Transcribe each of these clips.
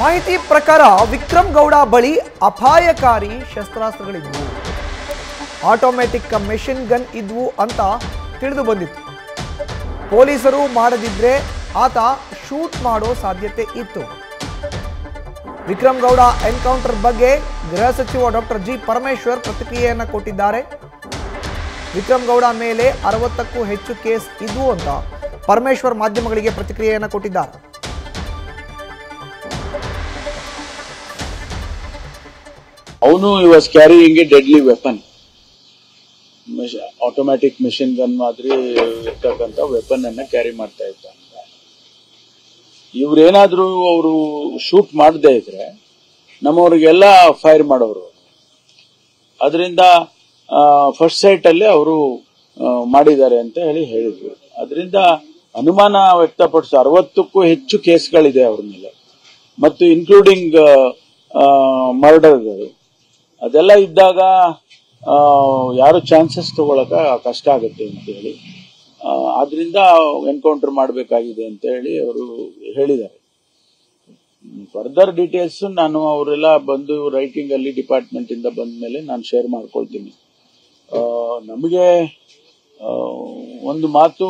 ಮಾಹಿತಿ ಪ್ರಕಾರ ವಿಕ್ರಮ್ ಗೌಡ ಬಳಿ ಅಪಾಯಕಾರಿ ಶಸ್ತ್ರಾಸ್ತ್ರಗಳಿದ್ವು, ಆಟೋಮ್ಯಾಟಿಕ್ ಮೆಷಿನ್ ಗನ್ ಇದ್ವು ಅಂತ ತಿಳಿದು ಬಂದಿತ್ತು. ಪೊಲೀಸರು ಮಾಡದಿದ್ರೆ ಆತ ಶೂಟ್ ಮಾಡೋ ಸಾಧ್ಯತೆ ಇತ್ತು. ವಿಕ್ರಮ್ ಗೌಡ ಎನ್ಕೌಂಟರ್ ಬಗ್ಗೆ ಗೃಹ ಸಚಿವ ಡಾಕ್ಟರ್ ಜಿ ಪರಮೇಶ್ವರ್ ಪ್ರತಿಕ್ರಿಯೆಯನ್ನು ಕೊಟ್ಟಿದ್ದಾರೆ. ವಿಕ್ರಮ್ ಗೌಡ ಮೇಲೆ 60ಕ್ಕೂ ಹೆಚ್ಚು ಕೇಸ್ ಇದ್ವು ಅಂತ ಪರಮೇಶ್ವರ್ ಮಾಧ್ಯಮಗಳಿಗೆ ಪ್ರತಿಕ್ರಿಯೆಯನ್ನು ಕೊಟ್ಟಿದ್ದಾರೆ. ಅವನು was carrying A deadly weapon, automatic machine gun ಮಾದರಿ ಇರ್ತಕ್ಕಂಥ ವೆಪನ್ ಅನ್ನ ಕ್ಯಾರಿ ಮಾಡ್ತಾ ಇದ್ದ. ಇವ್ರೇನಾದ್ರೂ ಅವರು ಶೂಟ್ ಮಾಡದೇ ಇದ್ರೆ ನಮ್ಮವ್ರಿಗೆಲ್ಲ ಫೈರ್ ಮಾಡೋರು. ಅದರಿಂದ ಫಸ್ಟ್ ಸೈಟ್ ಅಲ್ಲಿ ಅವರು ಮಾಡಿದ್ದಾರೆ ಅಂತ ಹೇಳಿದ್ರು. ಅದರಿಂದ ಅನುಮಾನ ವ್ಯಕ್ತಪಡಿಸ 60ಕ್ಕೂ ಹೆಚ್ಚು ಕೇಸ್ಗಳಿದೆ ಅವ್ರ ಮೇಲೆ, ಮತ್ತು ಇನ್ಕ್ಲೂಡಿಂಗ್ ಮರ್ಡರ್ಗಳು. ಅದೆಲ್ಲ ಇದ್ದಾಗ ಯಾರು ಚಾನ್ಸಸ್ ತಗೊಳಕ ಕಷ್ಟ ಆಗುತ್ತೆ ಅಂತ ಹೇಳಿ ಆದ್ರಿಂದ ಎನ್ಕೌಂಟರ್ ಮಾಡಬೇಕಾಗಿದೆ ಅಂತ ಹೇಳಿ ಅವರು ಹೇಳಿದ್ದಾರೆ. ಫರ್ದರ್ ಡೀಟೇಲ್ಸ್ ನಾನು ಅವರೆಲ್ಲ ಬಂದು ರೈಟಿಂಗ್ ಅಲ್ಲಿ ಡಿಪಾರ್ಟ್ಮೆಂಟ್ ಇಂದ ಬಂದ ಮೇಲೆ ನಾನು ಶೇರ್ ಮಾಡ್ಕೊಳ್ತೀನಿ. ನಮಗೆ ಒಂದು ಮಾತು,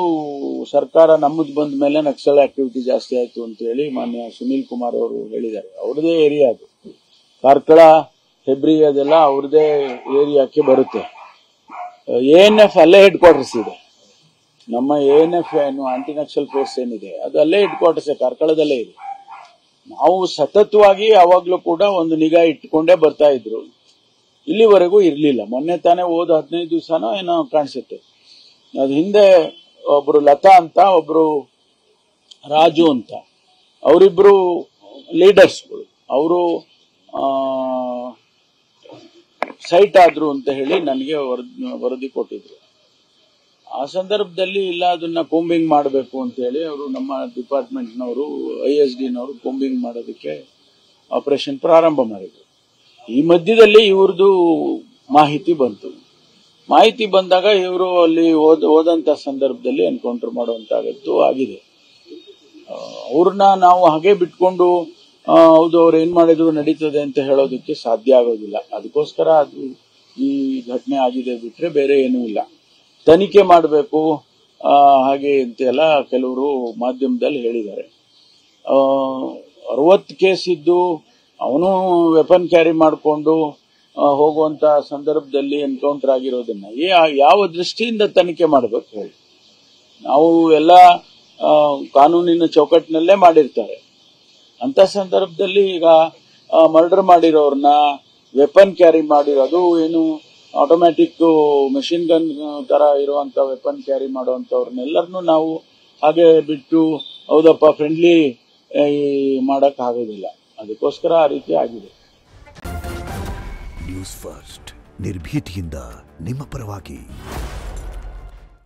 ಸರ್ಕಾರ ನಮ್ಮದು ಬಂದ ಮೇಲೆ ನಕ್ಸಲ್ ಆಕ್ಟಿವಿಟಿ ಜಾಸ್ತಿ ಆಯ್ತು ಅಂತ ಹೇಳಿ ಮಾನ್ಯ ಸುನೀಲ್ ಕುಮಾರ್ ಅವರು ಹೇಳಿದ್ದಾರೆ. ಅವ್ರದೇ ಏರಿಯಾ ಅದು, ಕಾರ್ಕಳ, ಹೆಬ್ರಿ ಅದೆಲ್ಲ ಅವ್ರದೇ ಏರಿಯಾಕ್ಕೆ ಬರುತ್ತೆ. ANF ಅಲ್ಲೇ ಹೆಡ್ ಕ್ವಾರ್ಟರ್ಸ್ ಇದೆ. ನಮ್ಮ ANF ಏನು ಆಂಟಿ ನಕ್ಸಲ್ ಫೋರ್ಸ್ ಏನಿದೆ ಅದು ಅಲ್ಲೇ ಹೆಡ್ ಕ್ವಾರ್ಟರ್ಸ್ ಕಾರ್ಕಳದಲ್ಲೇ ಇದೆ. ನಾವು ಸತತವಾಗಿ ಯಾವಾಗ್ಲೂ ಕೂಡ ಒಂದು ನಿಗಾ ಇಟ್ಕೊಂಡೇ ಬರ್ತಾ ಇದ್ರು. ಇಲ್ಲಿವರೆಗೂ ಇರ್ಲಿಲ್ಲ. ಮೊನ್ನೆ ತಾನೇ ಹೋದ 15 ದಿವಸನೋ ಏನೋ ಕಾಣಿಸುತ್ತೆ. ಅದ್ ಹಿಂದೆ ಒಬ್ರು ಲತಾ ಅಂತ, ಒಬ್ರು ರಾಜು ಅಂತ, ಅವರಿಬ್ರು ಲೀಡರ್ಸ್ಗಳು, ಅವರು ಸೈಟ್ ಆದ್ರು ಅಂತ ಹೇಳಿ ನನಗೆ ವರದಿ ಕೊಟ್ಟಿದ್ರು. ಆ ಸಂದರ್ಭದಲ್ಲಿ ಇಲ್ಲ ಅದನ್ನ ಕೂಂಬಿಂಗ್ ಮಾಡಬೇಕು ಅಂತ ಹೇಳಿ ಅವರು ನಮ್ಮ ಡಿಪಾರ್ಟ್ಮೆಂಟ್ನವರು ISDನವರು ಕೂಂಬಿಂಗ್ ಮಾಡೋದಕ್ಕೆ ಆಪರೇಷನ್ ಪ್ರಾರಂಭ ಮಾಡಿದ್ರು. ಈ ಮಧ್ಯದಲ್ಲಿ ಇವ್ರದ್ದು ಮಾಹಿತಿ ಬಂತು. ಮಾಹಿತಿ ಬಂದಾಗ ಇವರು ಅಲ್ಲಿ ಹೋದಂತ ಸಂದರ್ಭದಲ್ಲಿ ಎನ್ಕೌಂಟರ್ ಮಾಡುವಂತಾಗದ್ದು ಆಗಿದೆ. ಅವ್ರನ್ನ ನಾವು ಹಾಗೆ ಬಿಟ್ಕೊಂಡು ಹೌದು ಅವ್ರು ಏನ್ ಮಾಡಿದ್ರು ನಡೀತದೆ ಅಂತ ಹೇಳೋದಕ್ಕೆ ಸಾಧ್ಯ ಆಗೋದಿಲ್ಲ. ಅದಕ್ಕೋಸ್ಕರ ಅದು ಈ ಘಟನೆ ಆಗಿದೆ ಬಿಟ್ರೆ ಬೇರೆ ಏನೂ ಇಲ್ಲ. ತನಿಖೆ ಮಾಡಬೇಕು ಹಾಗೆ ಅಂತೆಲ್ಲ ಕೆಲವರು ಮಾಧ್ಯಮದಲ್ಲಿ ಹೇಳಿದ್ದಾರೆ. 60 ಕೇಸ್ ಇದ್ದು ಅವನು ವೆಪನ್ ಕ್ಯಾರಿ ಮಾಡಿಕೊಂಡು ಹೋಗುವಂತ ಸಂದರ್ಭದಲ್ಲಿ ಎನ್ಕೌಂಟರ್ ಆಗಿರೋದನ್ನ ಯಾವ ದೃಷ್ಟಿಯಿಂದ ತನಿಖೆ ಮಾಡಬೇಕು ಹೇಳಿ? ನಾವು ಎಲ್ಲ ಕಾನೂನಿನ ಚೌಕಟ್ಟಿನಲ್ಲೇ ಮಾಡಿರ್ತಾರೆ. ಅಂತ ಸಂದರ್ಭದಲ್ಲಿ ಈಗ ಮರ್ಡರ್ ಮಾಡಿರೋರ್ನ, ವೆಪನ್ ಕ್ಯಾರಿ ಮಾಡಿರೋದು ಏನು ಆಟೋಮ್ಯಾಟಿಕ್ ಮೆಷಿನ್ ಗನ್ ತರ ಇರುವಂತ ವೆಪನ್ ಕ್ಯಾರಿ ಮಾಡುವಂತವ್ರನ್ನೆಲ್ಲರನ್ನು ನಾವು ಹಾಗೆ ಬಿಟ್ಟು ಹೌದಪ್ಪ ಫ್ರೆಂಡ್ಲಿ ಮಾಡಕ್ ಆಗೋದಿಲ್ಲ. ಅದಕ್ಕೋಸ್ಕರ ಆ ರೀತಿ ಆಗಿದೆ. ನ್ಯೂಸ್ ಫಸ್ಟ್, ನಿರ್ಭೀತಿಯಿಂದ ನಿಮ್ಮ ಪರವಾಗಿ.